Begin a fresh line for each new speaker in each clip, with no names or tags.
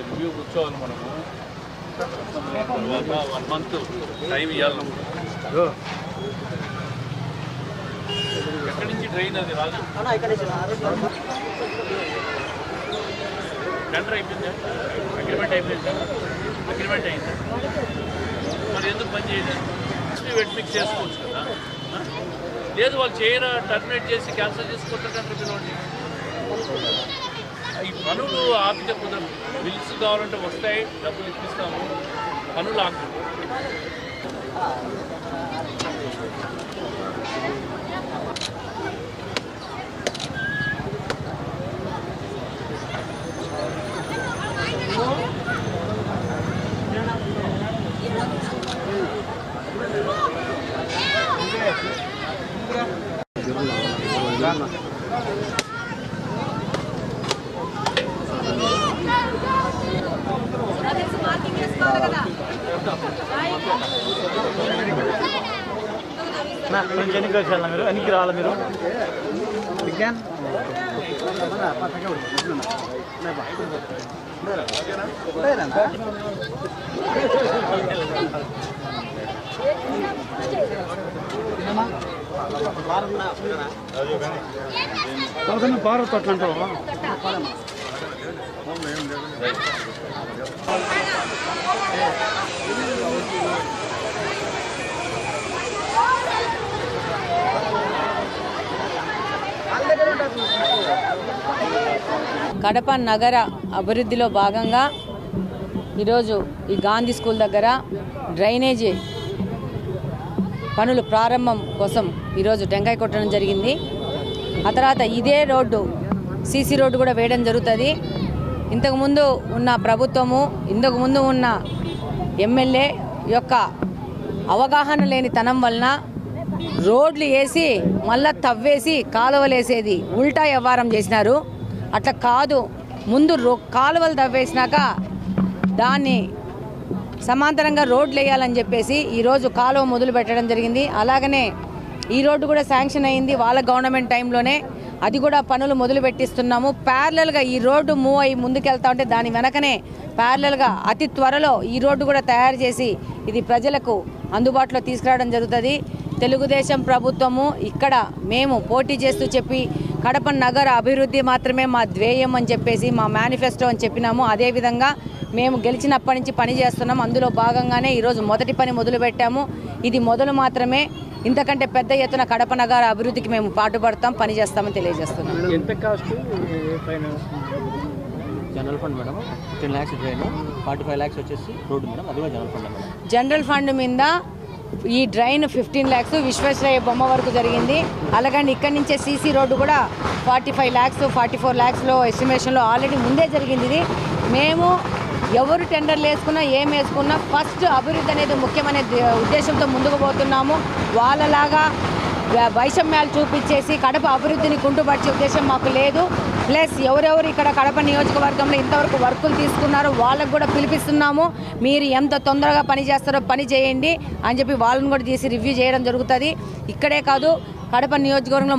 Review కూర్చోవాలి మనము. తర్వాత 1 month టైం ఇవ్వాలి. ఎక్కడి నుంచి ట్రైన్ అది రాదు? టెండర్ అయిపోయిందా? అగ్రిమెంట్ అయిపోయిందా? అగ్రిమెంట్ అయిందా? మరి ఎందుకు పని చేయలేదు? వెట్ మిక్స్ చేసుకోవచ్చు కదా. లేదు వాళ్ళు చేయరా, టర్మినేట్ చేసి క్యాన్సిల్ చేసుకుంటారంటే పిలవండి. ఈ పనులు ఆపితే కుదరదు. బిల్స్ కావాలంటే వస్తాయి, డబ్బులు ఇప్పిస్తాము, పనులు ఆపుతాం.
ఎన్నికి వచ్చారా మీరు? ఎన్నికి రావాలా మీరు? భారత్ అట్లంటావా?
కడప నగర అభివృద్ధిలో భాగంగా ఈరోజు ఈ గాంధీ స్కూల్ దగ్గర డ్రైనేజీ పనులు ప్రారంభం కోసం ఈరోజు టెంకాయ కొట్టడం జరిగింది. ఆ తర్వాత ఇదే రోడ్డు సీసీ రోడ్డు కూడా వేయడం జరుగుతుంది. ఇంతకుముందు ఉన్న ప్రభుత్వము, ఇంతకుముందు ఉన్న ఎమ్మెల్యే యొక్క అవగాహన లేని తనం వలన రోడ్లు వేసి మళ్ళా తవ్వేసి కాలువలు వేసేది ఉల్టా వ్యవహారం చేసినారు. అట్లా కాదు, ముందు కాలువలు తవ్వేసినాక దాన్ని సమాంతరంగా రోడ్లు వేయాలని చెప్పేసి ఈరోజు కాలువ మొదలు పెట్టడం జరిగింది. అలాగనే ఈ రోడ్డు కూడా శాంక్షన్ అయింది వాళ్ళ గవర్నమెంట్ టైంలోనే. అది కూడా పనులు మొదలు పెట్టిస్తున్నాము. ప్యారలల్గా ఈ రోడ్డు మూవ్ అయ్యి ముందుకెళ్తా ఉంటే దాని వెనకనే ప్యారలల్గా అతి త్వరలో ఈ రోడ్డు కూడా తయారు చేసి ఇది ప్రజలకు అందుబాటులో తీసుకురావడం జరుగుతుంది. తెలుగుదేశం ప్రభుత్వము ఇక్కడ మేము పోటీ చేస్తూ చెప్పి కడప నగర అభివృద్ధి మాత్రమే మా ధ్యేయం అని చెప్పేసి మా మేనిఫెస్టో అని చెప్పినాము. అదేవిధంగా మేము గెలిచినప్పటి నుంచి పని చేస్తున్నాం. అందులో భాగంగానే ఈరోజు మొదటి పని మొదలుపెట్టాము. ఇది మొదలు మాత్రమే. ఇంతకంటే పెద్ద ఎత్తున కడప నగర అభివృద్ధికి మేము పాటుపడతాం, పని చేస్తామని తెలియజేస్తున్నాం.
ఎంత cost? General fund madam 10 lakhs train, 45 lakhs వచ్చేసి రోడ్డు మేడం, అది కూడా general fund madam.
General fund మీద ఈ డ్రైన్ 15 lakhs విశ్వేశ్వరయ్య బొమ్మ వరకు జరిగింది. అలాగని ఇక్కడి నుంచే సీసీ రోడ్డు కూడా 45 lakhs 44 lakhsలో ఎస్టిమేషన్లో ఆల్రెడీ ముందే జరిగింది. ఇది మేము ఎవరు టెండర్లు వేసుకున్నా ఏం వేసుకున్నా ఫస్ట్ అభివృద్ధి అనేది ముఖ్యమనే ఉద్దేశంతో ముందుకు పోతున్నాము. వాళ్ళలాగా వైషమ్యాలు చూపించేసి కడప అభివృద్ధిని కుంటుపరిచే ఉద్దేశం మాకు లేదు. ప్లస్ ఎవరెవరు ఇక్కడ కడప నియోజకవర్గంలో ఇంతవరకు వర్కులు తీసుకున్నారో వాళ్ళకు కూడా పిలిపిస్తున్నాము. మీరు ఎంత తొందరగా పని చేస్తారో పని చేయండి అని చెప్పి వాళ్ళని కూడా తీసి రివ్యూ చేయడం జరుగుతుంది. ఇక్కడే కాదు, కడప నియోజకవర్గంలో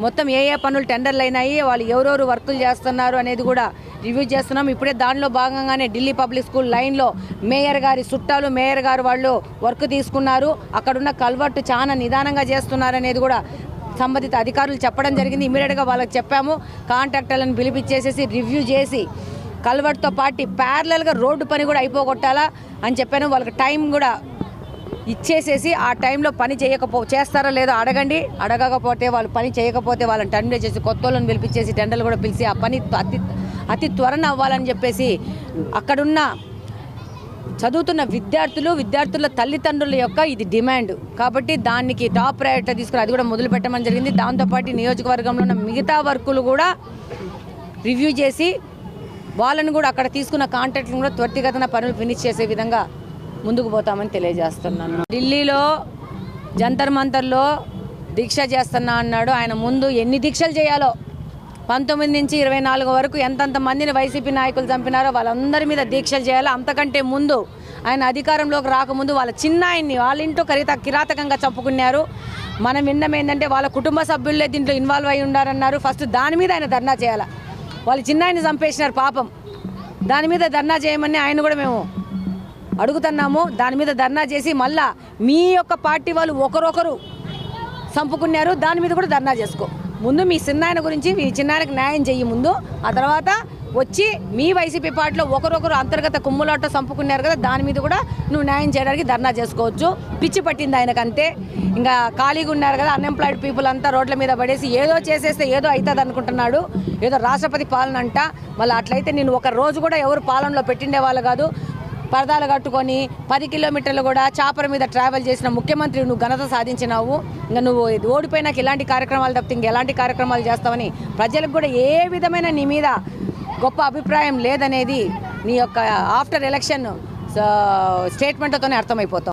మొత్తం ఏ పనులు టెండర్లు అయినాయి, వాళ్ళు ఎవరెవరు వర్కులు చేస్తున్నారు అనేది కూడా రివ్యూ చేస్తున్నాం. ఇప్పుడే దానిలో భాగంగానే ఢిల్లీ పబ్లిక్ స్కూల్ లైన్లో మేయర్ గారి చుట్టాలు, మేయర్ గారు వాళ్ళు వర్క్ తీసుకున్నారు. అక్కడున్న కల్వర్టు చాలా నిదానంగా చేస్తున్నారు అనేది కూడా సంబంధిత అధికారులు చెప్పడం జరిగింది. ఇమీడియట్గా వాళ్ళకి చెప్పాము, కాంట్రాక్టర్లను పిలిపించేసేసి రివ్యూ చేసి కల్వర్ట్తో పాటు ప్యారలల్గా రోడ్డు పని కూడా అయిపోగొట్టాలా అని చెప్పాను. వాళ్ళకి టైం కూడా ఇచ్చేసేసి ఆ టైంలో పని చేస్తారో లేదో అడగండి. అడగకపోతే వాళ్ళు పని చేయకపోతే వాళ్ళని టర్మినేట్ చేసి కొత్త వాళ్ళని పిలిపించేసి టెండర్లు కూడా పిలిచి ఆ పని అతి త్వరన అవ్వాలని చెప్పేసి అక్కడున్న చదువుతున్న విద్యార్థుల తల్లిదండ్రుల యొక్క ఇది డిమాండ్ కాబట్టి దానికి టాప్ ప్రయారిటీ తీసుకుని అది కూడా మొదలు పెట్టమని జరిగింది. దాంతోపాటు నియోజకవర్గంలో ఉన్న మిగతా వర్కులు కూడా రివ్యూ చేసి వాళ్ళని కూడా అక్కడ తీసుకున్న కాంట్రాక్ట్లను కూడా త్వరితగతిన పనులు ఫినిష్ చేసే విధంగా ముందుకు పోతామని తెలియజేస్తున్నాను. ఢిల్లీలో జంతర్ మంతర్లో దీక్ష చేస్తున్నా అన్నాడు. ఆయన ముందు ఎన్ని దీక్షలు చేయాలో 19 నుంచి 24 వరకు ఎంతంత మందిని వైసీపీ నాయకులు చంపినారో వాళ్ళందరి మీద దీక్షలు చేయాలి. అంతకంటే ముందు ఆయన అధికారంలోకి రాకముందు వాళ్ళ చిన్నాయన్ని వాళ్ళ ఇంట్లో కిరాతకంగా చంపుకున్నారు. మనం విన్నమేందంటే వాళ్ళ కుటుంబ సభ్యులే దీంట్లో ఇన్వాల్వ్ అయి ఉండారన్నారు. ఫస్ట్ దాని మీద ఆయన ధర్నా చేయాలి. వాళ్ళు చిన్నాయన్ని చంపేసినారు పాపం. దాని మీద ధర్నా చేయమని ఆయన కూడా మేము అడుగుతున్నాము. దాని మీద ధర్నా చేసి మళ్ళా మీ యొక్క పార్టీ వాళ్ళు ఒకరొకరు చంపుకున్నారు, దాని మీద కూడా ధర్నా చేసుకో. ముందు మీ చిన్నాయన గురించి మీ చిన్నాయనకు న్యాయం చెయ్యి ముందు, ఆ తర్వాత వచ్చి మీ వైసీపీ పార్టీలో ఒకరొకరు అంతర్గత కుమ్ములాట చంపుకున్నారు కదా, దాని మీద కూడా నువ్వు న్యాయం చేయడానికి ధర్నా చేసుకోవచ్చు. పిచ్చి పట్టింది ఆయనకు అంతే. ఇంకా ఖాళీగా ఉన్నారు కదా అన్ఎంప్లాయిడ్ పీపుల్ అంతా రోడ్ల మీద పడేసి ఏదో చేసేస్తే ఏదో అవుతుంది అనుకుంటున్నాడు. ఏదో రాష్ట్రపతి పాలన అంట. మళ్ళీ అట్లయితే నేను ఒక రోజు కూడా ఎవరు పాలనలో పెట్టిండే వాళ్ళు కాదు. పరదాలు కట్టుకొని 10 కిలోమీటర్లు కూడా చాపర మీద ట్రావెల్ చేసిన ముఖ్యమంత్రి నువ్వు ఘనత సాధించినావు. ఇంకా నువ్వు ఓడిపోయినాక ఇలాంటి కార్యక్రమాలు తప్పితే ఇంకెలాంటి కార్యక్రమాలు చేస్తావని ప్రజలకు కూడా ఏ విధమైన నీ మీద గొప్ప అభిప్రాయం లేదనేది నీ యొక్క ఆఫ్టర్ ఎలక్షన్ స్టేట్మెంట్తోనే అర్థమైపోతాం.